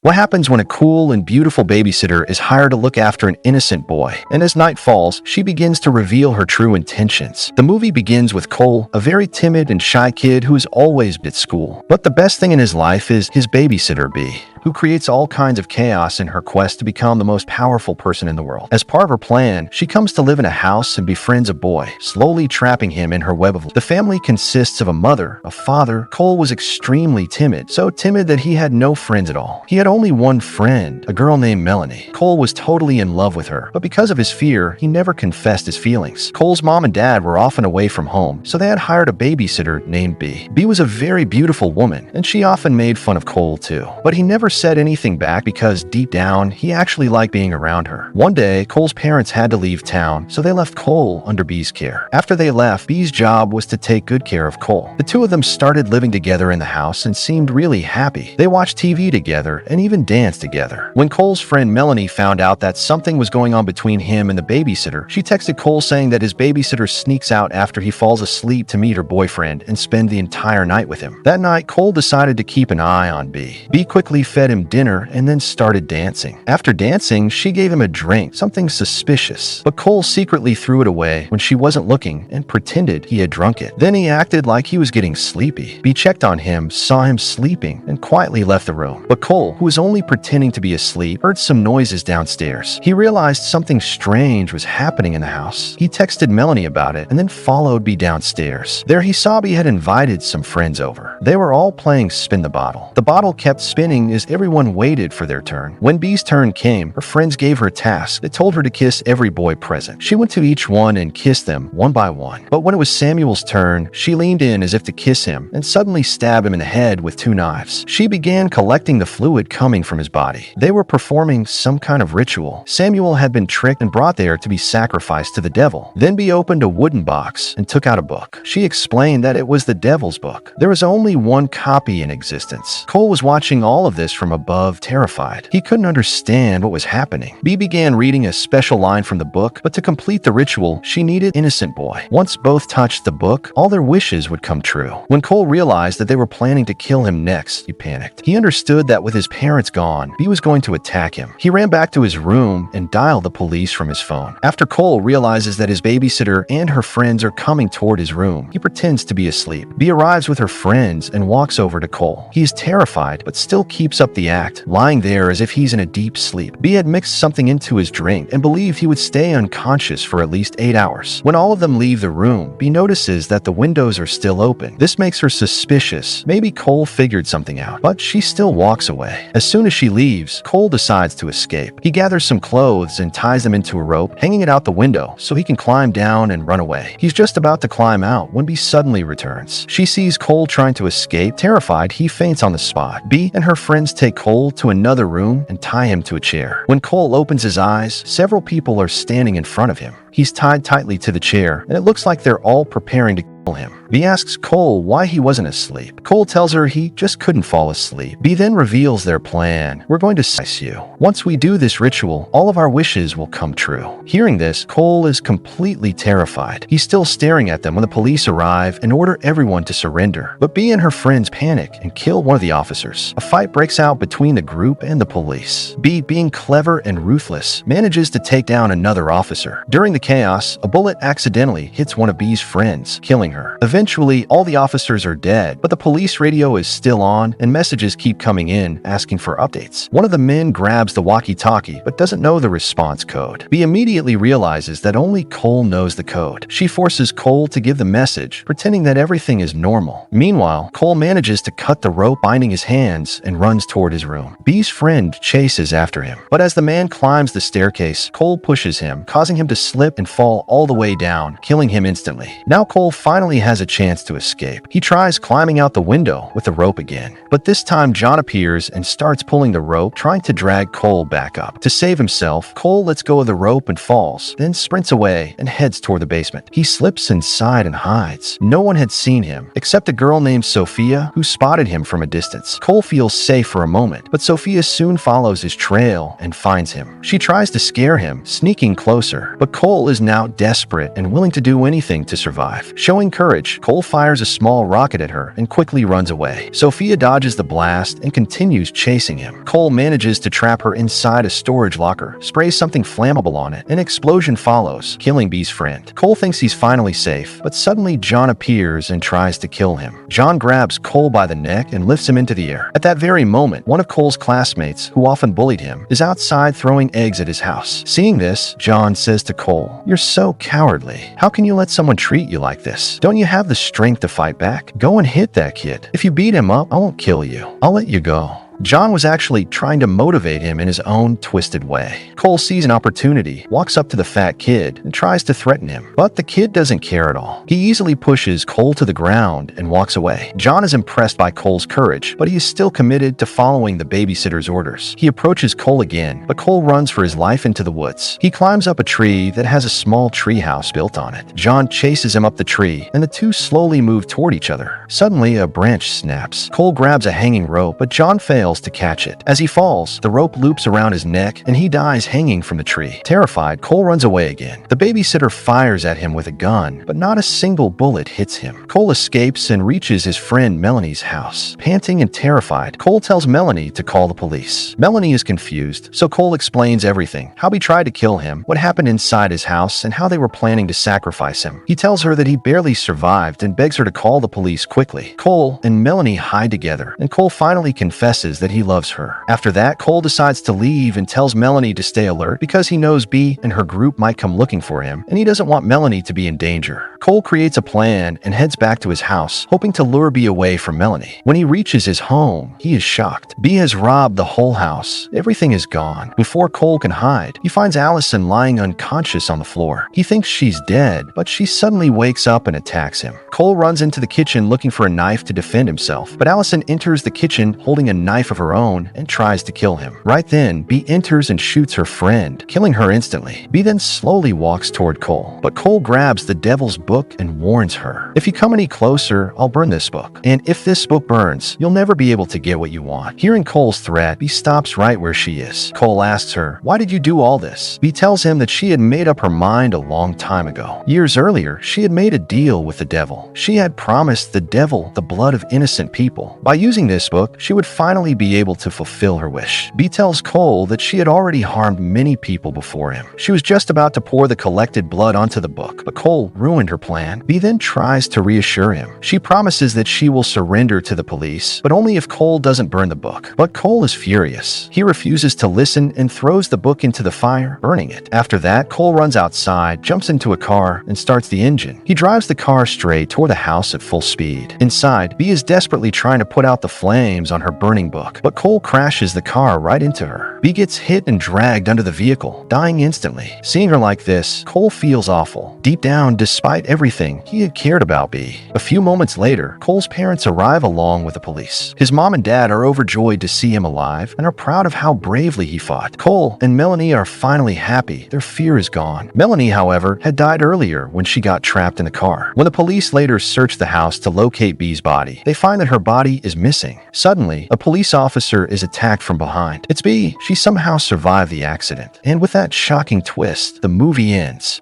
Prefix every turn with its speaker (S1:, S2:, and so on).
S1: What happens when a cool and beautiful babysitter is hired to look after an innocent boy? And as night falls, she begins to reveal her true intentions. The movie begins with Cole, a very timid and shy kid who is always at school. But the best thing in his life is his babysitter, Bee, who creates all kinds of chaos in her quest to become the most powerful person in the world. As part of her plan, she comes to live in a house and befriends a boy, slowly trapping him in her web of lies. The family consists of a mother, a father. Cole was extremely timid, so timid that he had no friends at all. He had only one friend, a girl named Melanie. Cole was totally in love with her, but because of his fear, he never confessed his feelings. Cole's mom and dad were often away from home, so they had hired a babysitter named Bee. Bee was a very beautiful woman, and she often made fun of Cole too. But he never said anything back because deep down, he actually liked being around her. One day, Cole's parents had to leave town, so they left Cole under Bee's care. After they left, Bee's job was to take good care of Cole. The two of them started living together in the house and seemed really happy. They watched TV together and even danced together. When Cole's friend Melanie found out that something was going on between him and the babysitter, she texted Cole saying that his babysitter sneaks out after he falls asleep to meet her boyfriend and spend the entire night with him. That night, Cole decided to keep an eye on Bee. Bee quickly fed him dinner and then started dancing. After dancing, she gave him a drink, something suspicious. But Cole secretly threw it away when she wasn't looking and pretended he had drunk it. Then he acted like he was getting sleepy. Bee checked on him, saw him sleeping, and quietly left the room. But Cole, who was only pretending to be asleep, heard some noises downstairs. He realized something strange was happening in the house. He texted Melanie about it and then followed Bee downstairs. There he saw Bee had invited some friends over. They were all playing spin the bottle. The bottle kept spinning as everyone waited for their turn. When Bee's turn came, her friends gave her a task that told her to kiss every boy present. She went to each one and kissed them one by one. But when it was Samuel's turn, she leaned in as if to kiss him and suddenly stabbed him in the head with 2 knives. She began collecting the fluid coming from his body. They were performing some kind of ritual. Samuel had been tricked and brought there to be sacrificed to the devil. Then Bee opened a wooden box and took out a book. She explained that it was the devil's book. There was only one copy in existence. Cole was watching all of this from above, terrified. He couldn't understand what was happening. Bee began reading a special line from the book, but to complete the ritual, she needed innocent boy. Once both touched the book, all their wishes would come true. When Cole realized that they were planning to kill him next, he panicked. He understood that with his parents gone, Bee was going to attack him. He ran back to his room and dialed the police from his phone. After Cole realizes that his babysitter and her friends are coming toward his room, he pretends to be asleep. Bee arrives with her friends and walks over to Cole. He is terrified, but still keeps up the act, lying there as if he's in a deep sleep. Bee had mixed something into his drink and believed he would stay unconscious for at least 8 hours. When all of them leave the room, Bee notices that the windows are still open. This makes her suspicious. Maybe Cole figured something out, but she still walks away. As soon as she leaves, Cole decides to escape. He gathers some clothes and ties them into a rope, hanging it out the window so he can climb down and run away. He's just about to climb out when Bee suddenly returns. She sees Cole trying to escape. Terrified, he faints on the spot. Bee and her friends take Cole to another room and tie him to a chair. When Cole opens his eyes, several people are standing in front of him. He's tied tightly to the chair, and it looks like they're all preparing to kill him. Bee asks Cole why he wasn't asleep. Cole tells her he just couldn't fall asleep. Bee then reveals their plan. We're going to slice you. Once we do this ritual, all of our wishes will come true. Hearing this, Cole is completely terrified. He's still staring at them when the police arrive and order everyone to surrender. But Bee and her friends panic and kill one of the officers. A fight breaks out between the group and the police. Bee, being clever and ruthless, manages to take down another officer. During the chaos, a bullet accidentally hits one of Bee's friends, killing her. Eventually, all the officers are dead, but the police radio is still on and messages keep coming in asking for updates. One of the men grabs the walkie-talkie but doesn't know the response code. Bee immediately realizes that only Cole knows the code. She forces Cole to give the message, pretending that everything is normal. Meanwhile, Cole manages to cut the rope binding his hands and runs toward his room. Bee's friend chases after him, but as the man climbs the staircase, Cole pushes him, causing him to slip and fall all the way down, killing him instantly. Now Cole finally has a chance to escape. He tries climbing out the window with the rope again, but this time John appears and starts pulling the rope, trying to drag Cole back up. To save himself, Cole lets go of the rope and falls, then sprints away and heads toward the basement. He slips inside and hides. No one had seen him, except a girl named Sophia, who spotted him from a distance. Cole feels safe for a moment, but Sophia soon follows his trail and finds him. She tries to scare him, sneaking closer, but Cole is now desperate and willing to do anything to survive. Showing courage, approach. Cole fires a small rocket at her and quickly runs away. Sophia dodges the blast and continues chasing him. Cole manages to trap her inside a storage locker, sprays something flammable on it. An explosion follows, killing Bee's friend. Cole thinks he's finally safe, but suddenly John appears and tries to kill him. John grabs Cole by the neck and lifts him into the air. At that very moment, one of Cole's classmates, who often bullied him, is outside throwing eggs at his house. Seeing this, John says to Cole, "You're so cowardly. How can you let someone treat you like this? Don't you have the strength to fight back? Go and hit that kid. If you beat him up, I won't kill you. I'll let you go." John was actually trying to motivate him in his own twisted way. Cole sees an opportunity, walks up to the fat kid, and tries to threaten him. But the kid doesn't care at all. He easily pushes Cole to the ground and walks away. John is impressed by Cole's courage, but he is still committed to following the babysitter's orders. He approaches Cole again, but Cole runs for his life into the woods. He climbs up a tree that has a small treehouse built on it. John chases him up the tree, and the two slowly move toward each other. Suddenly, a branch snaps. Cole grabs a hanging rope, but John fails to catch it. As he falls, the rope loops around his neck and he dies hanging from the tree. Terrified, Cole runs away again. The babysitter fires at him with a gun, but not a single bullet hits him. Cole escapes and reaches his friend Melanie's house. Panting and terrified, Cole tells Melanie to call the police. Melanie is confused, so Cole explains everything: how he tried to kill him, what happened inside his house, and how they were planning to sacrifice him. He tells her that he barely survived and begs her to call the police quickly. Cole and Melanie hide together, and Cole finally confesses that he loves her. After that, Cole decides to leave and tells Melanie to stay alert because he knows Bee and her group might come looking for him, and he doesn't want Melanie to be in danger. Cole creates a plan and heads back to his house, hoping to lure Bee away from Melanie. When he reaches his home, he is shocked. Bee has robbed the whole house. Everything is gone. Before Cole can hide, he finds Allison lying unconscious on the floor. He thinks she's dead, but she suddenly wakes up and attacks him. Cole runs into the kitchen looking for a knife to defend himself, but Allison enters the kitchen holding a knife of her own and tries to kill him. Right then, Bee enters and shoots her friend, killing her instantly. Bee then slowly walks toward Cole, but Cole grabs the devil's book and warns her, "If you come any closer, I'll burn this book. And if this book burns, you'll never be able to get what you want." Hearing Cole's threat, Bee stops right where she is. Cole asks her, "Why did you do all this?" Bee tells him that she had made up her mind a long time ago. Years earlier, she had made a deal with the devil. She had promised the devil the blood of innocent people. By using this book, she would finally be able to fulfill her wish. Bee tells Cole that she had already harmed many people before him. She was just about to pour the collected blood onto the book, but Cole ruined her plan. Bee then tries to reassure him. She promises that she will surrender to the police, but only if Cole doesn't burn the book. But Cole is furious. He refuses to listen and throws the book into the fire, burning it. After that, Cole runs outside, jumps into a car, and starts the engine. He drives the car straight toward the house at full speed. Inside, Bee is desperately trying to put out the flames on her burning book, but Cole crashes the car right into her. Bee gets hit and dragged under the vehicle, dying instantly. Seeing her like this, Cole feels awful. Deep down, despite everything, he had cared about Bee. A few moments later, Cole's parents arrive along with the police. His mom and dad are overjoyed to see him alive and are proud of how bravely he fought. Cole and Melanie are finally happy. Their fear is gone. Melanie, however, had died earlier when she got trapped in the car. When the police later search the house to locate Bee's body, they find that her body is missing. Suddenly, a police officer is attacked from behind. It's Bee. She somehow survived the accident. And with that shocking twist, the movie ends.